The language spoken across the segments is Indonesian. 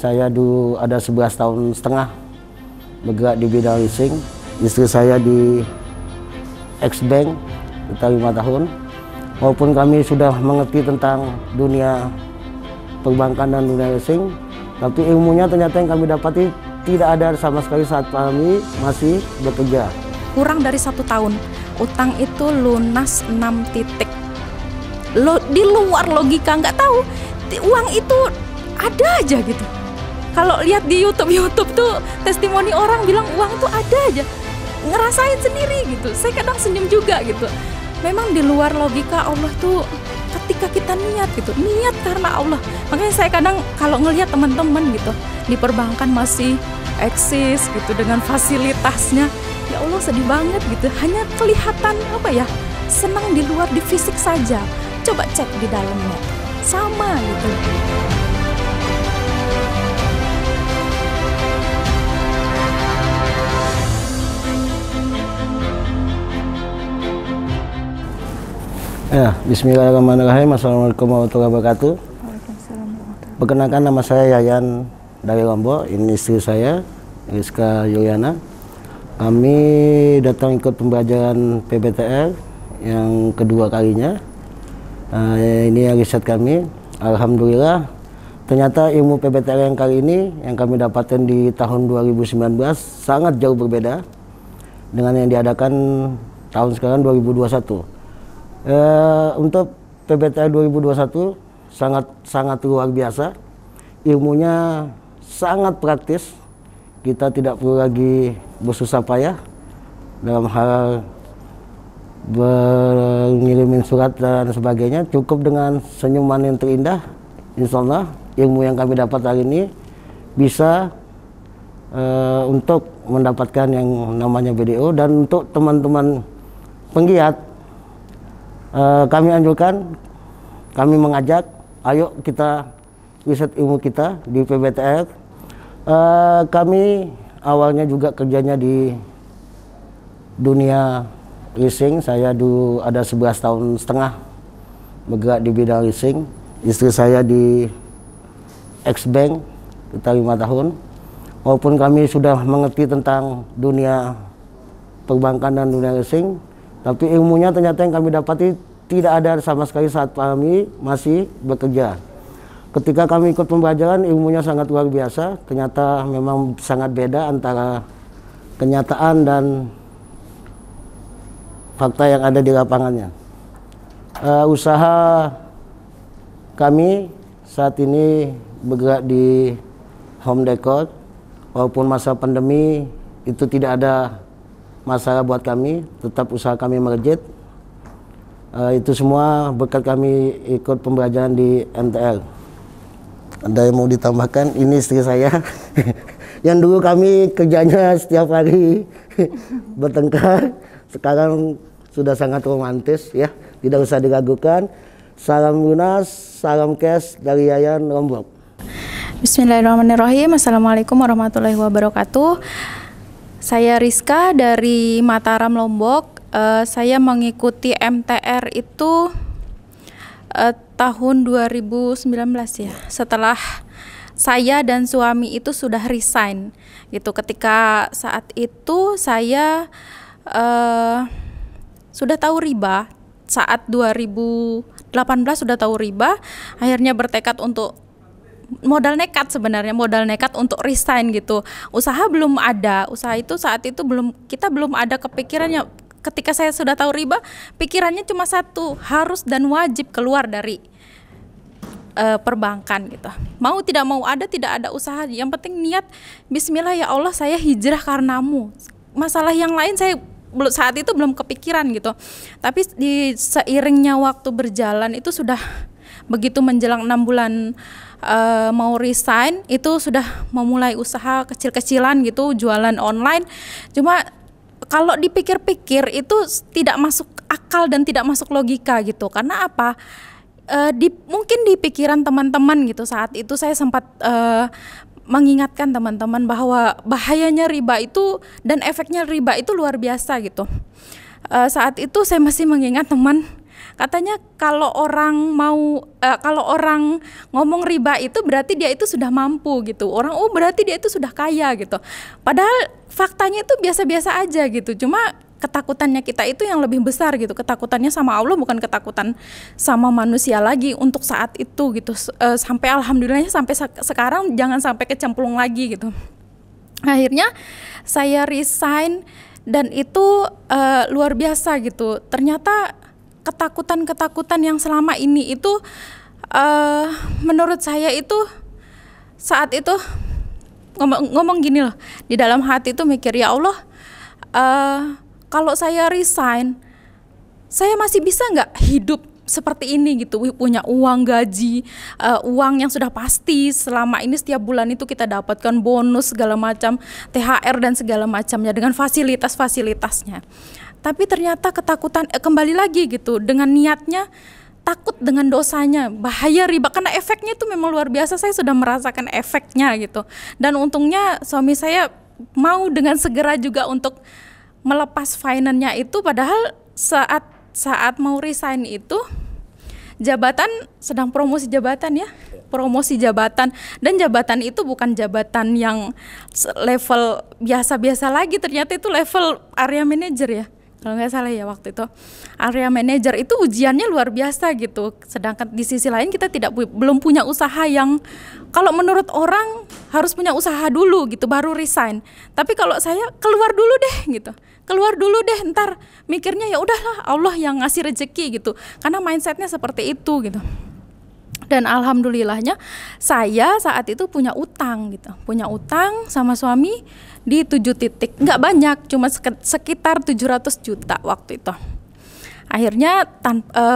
Saya dulu ada 11 tahun setengah bergerak di bidang leasing. Istri saya di X-Bank kita 5 tahun. Walaupun kami sudah mengerti tentang dunia perbankan dan dunia leasing, tapi ilmunya ternyata yang kami dapati tidak ada sama sekali saat kami masih bekerja. Kurang dari 1 tahun, utang itu lunas 6 titik. Di luar logika, nggak tahu, uang itu ada aja gitu. Kalau lihat di YouTube tuh testimoni orang bilang uang tuh ada aja, ngerasain sendiri gitu. Saya kadang senyum juga gitu. Memang di luar logika Allah tuh ketika kita niat gitu, niat karena Allah. Makanya saya kadang kalau ngelihat teman-teman gitu di perbankan masih eksis gitu dengan fasilitasnya, ya Allah sedih banget gitu. Hanya kelihatan senang di luar, di fisik saja. Coba cek di dalamnya, sama gitu. Ya, bismillahirrahmanirrahim. Assalamualaikum warahmatullahi wabarakatuh. Perkenalkan, nama saya Yayan dari Lombok. Ini istri saya, Rizka Yuliana. Kami datang ikut pembelajaran PBTR yang kedua kalinya. Ini riset kami. Alhamdulillah, ternyata ilmu PBTR yang kali ini yang kami dapatkan di tahun 2019 sangat jauh berbeda dengan yang diadakan tahun sekarang 2021. Untuk PBTR 2021 sangat luar biasa, ilmunya sangat praktis. Kita tidak perlu lagi bersusah payah dalam hal mengirimin surat dan sebagainya. Cukup dengan senyuman yang terindah. Insya Allah ilmu yang kami dapat hari ini bisa untuk mendapatkan yang namanya BDO. Dan untuk teman-teman penggiat, kami anjurkan, kami mengajak, ayo kita riset ilmu kita di PBTR. Kami awalnya juga kerjanya di dunia leasing. Saya dulu ada 11 tahun setengah bergerak di bidang leasing. Istri saya di X-Bank kita 5 tahun. Walaupun kami sudah mengerti tentang dunia perbankan dan dunia leasing, tapi ilmunya ternyata yang kami dapati tidak ada sama sekali saat kami masih bekerja. Ketika kami ikut pembelajaran, ilmunya sangat luar biasa. Ternyata memang sangat beda antara kenyataan dan fakta yang ada di lapangannya. Usaha kami saat ini bergerak di home decor. Walaupun masa pandemi itu tidak ada masalah buat kami, tetap usaha kami melejit. Itu semua berkat kami ikut pembelajaran di MTL. Ada yang mau ditambahkan? Ini istri saya yang dulu kami kerjanya setiap hari bertengkar, sekarang sudah sangat romantis ya, tidak usah diragukan. Salam lunas, salam cash dari Yayan Lombok. Bismillahirrahmanirrahim. Assalamualaikum warahmatullahi wabarakatuh. Saya Rizka dari Mataram, Lombok. Saya mengikuti MTR itu tahun 2019 ya. Setelah saya dan suami itu sudah resign gitu. Ketika saat itu saya sudah tahu riba. Saat 2018 sudah tahu riba. Akhirnya bertekad untuk modal nekat untuk resign gitu. Usaha belum ada. Usaha itu saat itu kita belum ada kepikirannya. Ketika saya sudah tahu riba, pikirannya cuma satu, harus dan wajib keluar dari perbankan gitu. Mau tidak mau tidak ada usaha. Yang penting niat, bismillah ya Allah saya hijrah karenamu. Masalah yang lain saya saat itu belum kepikiran gitu. Tapi di seiringnya waktu berjalan itu sudah begitu menjelang 6 bulan mau resign, itu sudah memulai usaha kecil-kecilan gitu, jualan online. Cuma kalau dipikir-pikir itu tidak masuk akal dan tidak masuk logika gitu. Karena apa? Mungkin di pikiran teman-teman gitu, saat itu saya sempat mengingatkan teman-teman bahwa bahayanya riba itu dan efeknya riba itu luar biasa gitu. Saat itu saya masih mengingat teman, Katanya kalau orang kalau orang ngomong riba itu berarti dia itu sudah mampu gitu. Orang berarti dia itu sudah kaya gitu. Padahal faktanya itu biasa-biasa aja gitu. Cuma ketakutannya kita itu yang lebih besar gitu. Ketakutannya sama Allah bukan ketakutan sama manusia lagi untuk saat itu gitu. Sampai alhamdulillahnya sampai sekarang jangan sampai kecemplung lagi gitu. Akhirnya saya resign dan itu luar biasa gitu. Ternyata ketakutan-ketakutan yang selama ini itu menurut saya itu saat itu ngomong gini loh, di dalam hati itu mikir, ya Allah, kalau saya resign, saya masih bisa nggak hidup seperti ini gitu, punya uang gaji, uang yang sudah pasti selama ini setiap bulan itu kita dapatkan bonus segala macam, THR dan segala macamnya dengan fasilitas-fasilitasnya. Tapi ternyata ketakutan kembali lagi gitu dengan niatnya takut dengan dosanya, bahaya riba karena efeknya itu memang luar biasa. Saya sudah merasakan efeknya gitu. Dan untungnya suami saya mau dengan segera juga untuk melepas finance-nya itu, padahal saat mau resign itu jabatan sedang promosi jabatan ya, promosi jabatan, dan jabatan itu bukan jabatan yang level biasa-biasa lagi, ternyata itu level area manager ya, kalau nggak salah ya waktu itu. Area manager itu ujiannya luar biasa gitu, sedangkan di sisi lain kita belum punya usaha yang kalau menurut orang harus punya usaha dulu gitu baru resign. Tapi kalau saya keluar dulu deh gitu, keluar dulu deh, ntar mikirnya ya udahlah Allah yang ngasih rezeki gitu, karena mindsetnya seperti itu gitu. Dan alhamdulillahnya saya saat itu punya utang gitu, punya utang sama suami di 7 titik, nggak banyak, cuma sekitar 700 juta waktu itu. Akhirnya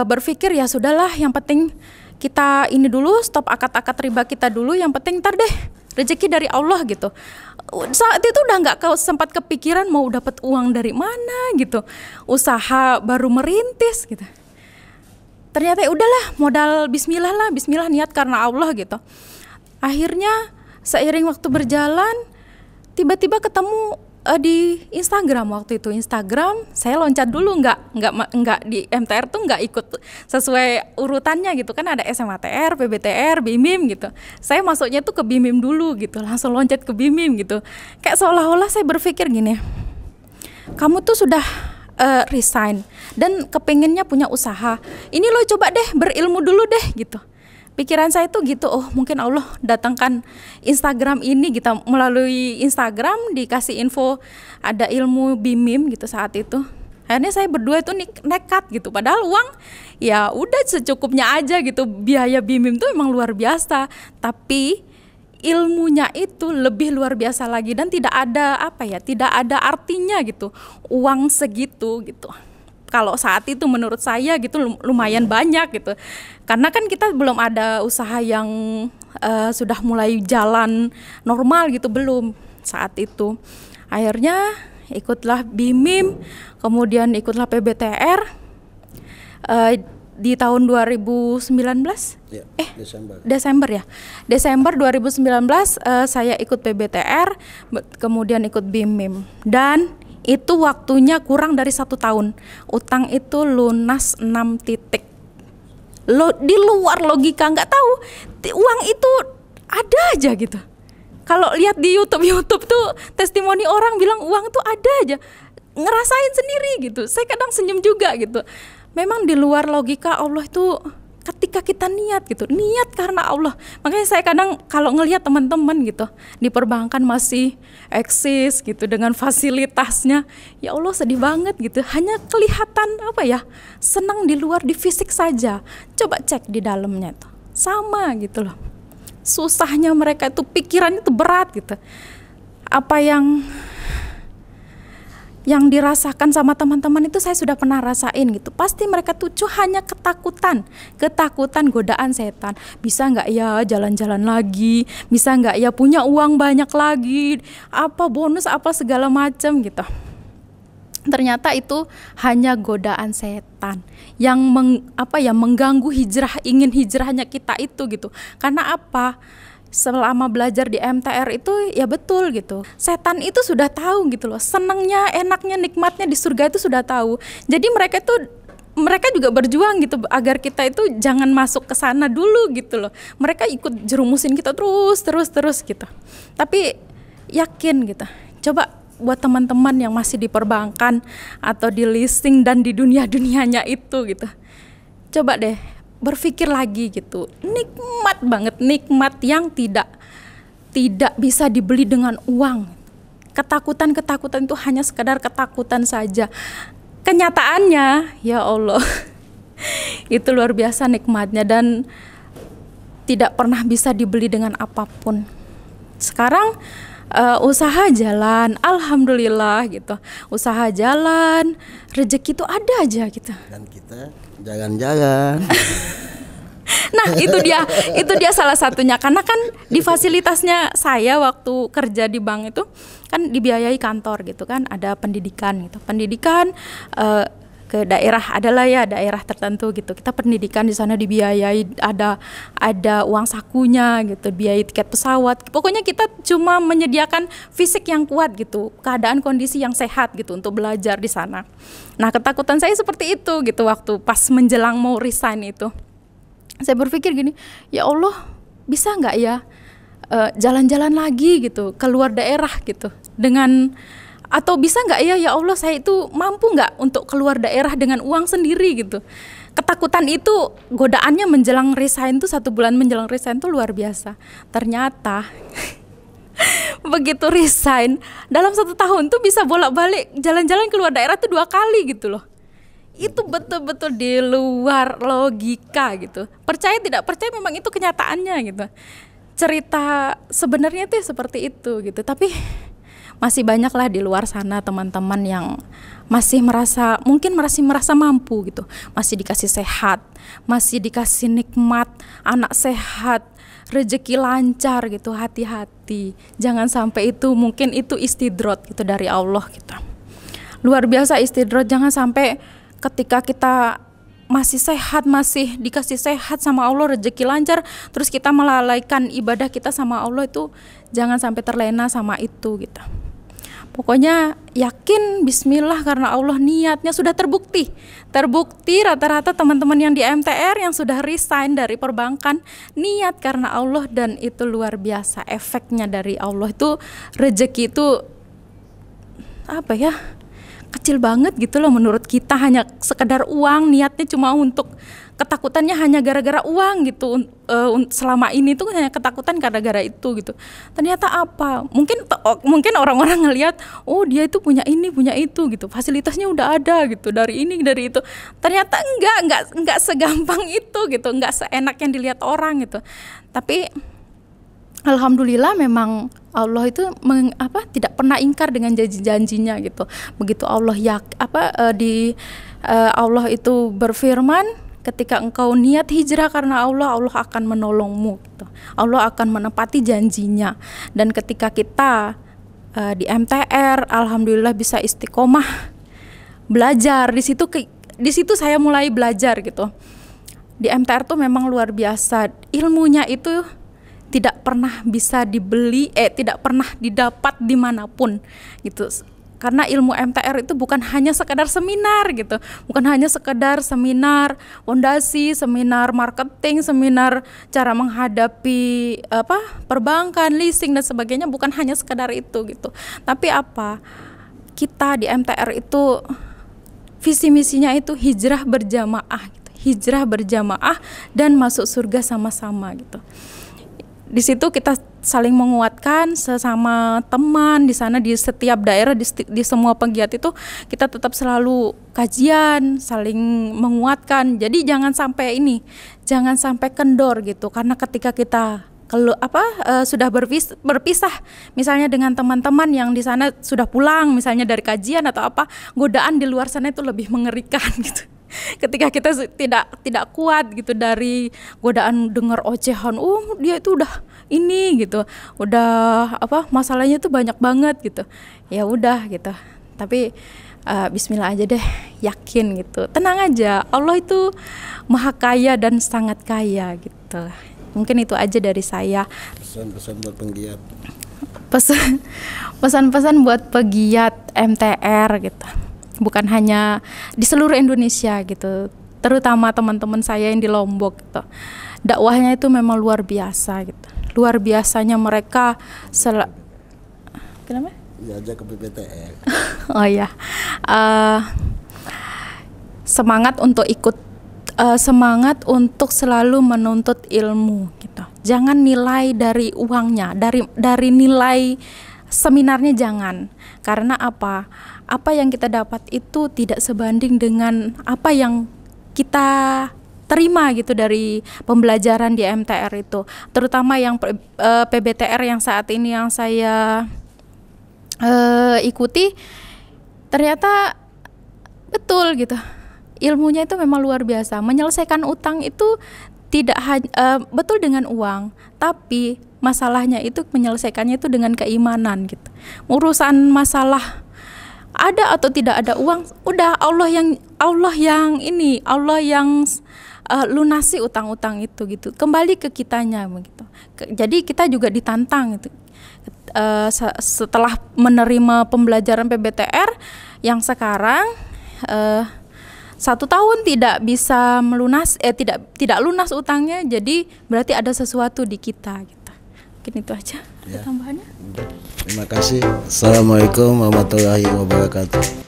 berpikir ya sudahlah, yang penting kita ini dulu, stop akad-akad riba kita dulu, yang penting ntar deh rezeki dari Allah gitu. Saat itu udah nggak sempat kepikiran mau dapat uang dari mana gitu, usaha baru merintis gitu. Ternyata ya udahlah, modal bismillah lah, bismillah niat karena Allah gitu. Akhirnya seiring waktu berjalan tiba-tiba ketemu di Instagram waktu itu. Instagram saya loncat dulu, nggak di MTR tuh nggak ikut sesuai urutannya gitu kan, ada SMATR, PBTR, BIMIM gitu. Saya masuknya tuh ke BIMIM dulu gitu, langsung loncat ke BIMIM gitu. Kayak seolah-olah saya berpikir gini, kamu tuh sudah resign dan kepengennya punya usaha, ini lo coba deh berilmu dulu deh gitu. Pikiran saya tuh gitu, oh mungkin Allah datangkan Instagram ini gitu, melalui Instagram dikasih info ada ilmu BIMIM gitu saat itu. Akhirnya saya berdua itu nekat gitu, padahal uang ya udah secukupnya aja gitu, biaya BIMIM tuh emang luar biasa, tapi ilmunya itu lebih luar biasa lagi dan tidak ada tidak ada artinya gitu uang segitu gitu. Kalau saat itu menurut saya gitu lumayan banyak gitu, karena kan kita belum ada usaha yang sudah mulai jalan normal gitu, belum saat itu. Akhirnya ikutlah BIMIM, kemudian ikutlah PBTR di tahun 2019 ya, Desember 2019 saya ikut PBTR, kemudian ikut BIMIM, dan itu waktunya kurang dari 1 tahun. Utang itu lunas 6 titik. Di luar logika, nggak tahu uang itu ada aja gitu. Kalau lihat di YouTube tuh testimoni orang bilang uang tuh ada aja, ngerasain sendiri gitu. Saya kadang senyum juga gitu. Memang di luar logika Allah itu ketika kita niat gitu, niat karena Allah. Makanya saya kadang kalau ngelihat teman-teman gitu di perbankan masih eksis gitu dengan fasilitasnya, ya Allah sedih banget gitu. Hanya kelihatan senang di luar, di fisik saja. Coba cek di dalamnya tuh sama gitu loh. Susahnya mereka itu, pikiran itu berat gitu. Apa yang dirasakan sama teman-teman itu saya sudah pernah rasain gitu. Pasti mereka tuh hanya ketakutan godaan setan. Bisa nggak ya jalan-jalan lagi, bisa nggak ya punya uang banyak lagi, bonus segala macam gitu. Ternyata itu hanya godaan setan yang mengganggu ingin hijrahnya kita itu gitu. Karena selama belajar di MTR itu ya betul gitu, setan itu sudah tahu gitu loh, senangnya, enaknya, nikmatnya di surga itu sudah tahu. Jadi mereka itu mereka juga berjuang gitu agar kita itu jangan masuk ke sana dulu gitu loh. Mereka ikut jerumusin kita terus gitu. Tapi yakin gitu. Coba buat teman-teman yang masih di perbankan atau di leasing dan di dunia-dunianya itu gitu. Coba deh berpikir lagi gitu. Nikmat banget, nikmat yang tidak bisa dibeli dengan uang. Ketakutan-ketakutan itu hanya sekadar ketakutan saja. Kenyataannya, ya Allah, itu luar biasa nikmatnya dan tidak pernah bisa dibeli dengan apapun. Sekarang usaha jalan, alhamdulillah gitu. Usaha jalan, rezeki itu ada aja gitu. Dan kita jalan-jalan. Nah itu dia salah satunya, karena kan di fasilitasnya saya waktu kerja di bank itu kan dibiayai kantor gitu kan, ada pendidikan gitu, pendidikan ke daerah adalah ya daerah tertentu gitu, kita pendidikan di sana dibiayai, ada uang sakunya gitu, biayai tiket pesawat, pokoknya kita cuma menyediakan fisik yang kuat gitu, keadaan kondisi yang sehat gitu untuk belajar di sana. Nah ketakutan saya seperti itu gitu waktu pas menjelang mau resign itu. Saya berpikir gini, ya Allah bisa nggak ya jalan-jalan lagi gitu, keluar daerah gitu, dengan atau bisa nggak ya Allah saya itu mampu nggak untuk keluar daerah dengan uang sendiri gitu. Ketakutan itu godaannya menjelang resign tuh, 1 bulan menjelang resign tuh luar biasa. Ternyata begitu resign dalam 1 tahun tuh bisa bolak-balik jalan-jalan keluar daerah tuh 2 kali gitu loh. Itu betul-betul di luar logika gitu. Percaya tidak percaya memang itu kenyataannya gitu. Cerita sebenarnya tuh seperti itu gitu. Tapi masih banyaklah di luar sana teman-teman yang masih merasa mampu gitu. Masih dikasih sehat, masih dikasih nikmat, anak sehat, rezeki lancar gitu. Hati-hati. Jangan sampai itu, mungkin itu istidrot gitu dari Allah gitu. Luar biasa istidrot, jangan sampai ketika kita masih sehat, masih dikasih sehat sama Allah, rezeki lancar, terus kita melalaikan ibadah kita sama Allah, itu jangan sampai terlena sama itu gitu. Pokoknya yakin bismillah karena Allah, niatnya sudah terbukti rata-rata teman-teman yang di MTR yang sudah resign dari perbankan niat karena Allah, dan itu luar biasa efeknya dari Allah. Itu rezeki itu apa ya, kecil banget gitu loh menurut kita, hanya sekedar uang, niatnya cuma untuk ketakutannya hanya gara-gara uang gitu. Selama ini tuh hanya ketakutan gara-gara itu gitu. Ternyata apa? Mungkin orang-orang ngelihat, oh dia itu punya ini, punya itu gitu. Fasilitasnya udah ada gitu, dari ini, dari itu. Ternyata enggak segampang itu gitu, enggak seenak yang dilihat orang gitu. Tapi alhamdulillah memang Allah itu tidak pernah ingkar dengan janji-janjinya gitu. Begitu Allah Allah itu berfirman, ketika engkau niat hijrah karena Allah, Allah akan menolongmu gitu. Allah akan menepati janjinya. Dan ketika kita di MTR alhamdulillah bisa istiqomah belajar, di situ saya mulai belajar gitu. Di MTR tuh memang luar biasa, ilmunya itu tidak pernah bisa dibeli, tidak pernah didapat dimanapun gitu. Karena ilmu MTR itu bukan hanya sekedar seminar gitu, bukan hanya sekedar seminar fondasi, seminar marketing, seminar cara menghadapi perbankan, leasing dan sebagainya, bukan hanya sekedar itu gitu. Tapi kita di MTR itu visi misinya itu hijrah berjamaah gitu. Hijrah berjamaah dan masuk surga sama-sama gitu. Di situ kita saling menguatkan sesama teman di sana, di setiap daerah, di semua pegiat itu kita tetap selalu kajian, saling menguatkan. Jadi jangan sampai kendor gitu, karena ketika kita sudah berpisah misalnya dengan teman-teman yang di sana sudah pulang misalnya dari kajian atau godaan di luar sana itu lebih mengerikan gitu. Ketika kita tidak kuat gitu dari godaan dengar ocehan, dia itu udah ini gitu, udah masalahnya tuh banyak banget gitu, ya udah gitu. Tapi bismillah aja deh, yakin gitu, tenang aja, Allah itu maha kaya dan sangat kaya gitu. Mungkin itu aja dari saya. Pesan-pesan buat penggiat. Pesan-pesan buat pegiat MTR gitu. bukan hanya di seluruh Indonesia gitu, terutama teman-teman saya yang di Lombok gitu. Dakwahnya itu memang luar biasa gitu. Luar biasanya mereka kenapa? Diajak ke PBTR. Oh ya, semangat untuk ikut, semangat untuk selalu menuntut ilmu gitu. Jangan nilai dari uangnya, dari nilai seminarnya jangan. Karena apa? Apa yang kita dapat itu tidak sebanding dengan apa yang kita terima gitu dari pembelajaran di MTR itu. Terutama yang PBTR yang saat ini yang saya ikuti, ternyata betul gitu. Ilmunya itu memang luar biasa. Menyelesaikan utang itu tidak betul dengan uang, tapi masalahnya itu menyelesaikannya itu dengan keimanan gitu. Urusan masalah ada atau tidak ada uang, udah Allah yang lunasi utang-utang itu gitu. Kembali ke kitanya begitu. Jadi kita juga ditantang gitu. Setelah menerima pembelajaran PBTR yang sekarang 1 tahun tidak bisa tidak lunas utangnya, jadi berarti ada sesuatu di kita gitu. Mungkin itu aja tambahannya. Terima kasih. Assalamualaikum warahmatullahi wabarakatuh.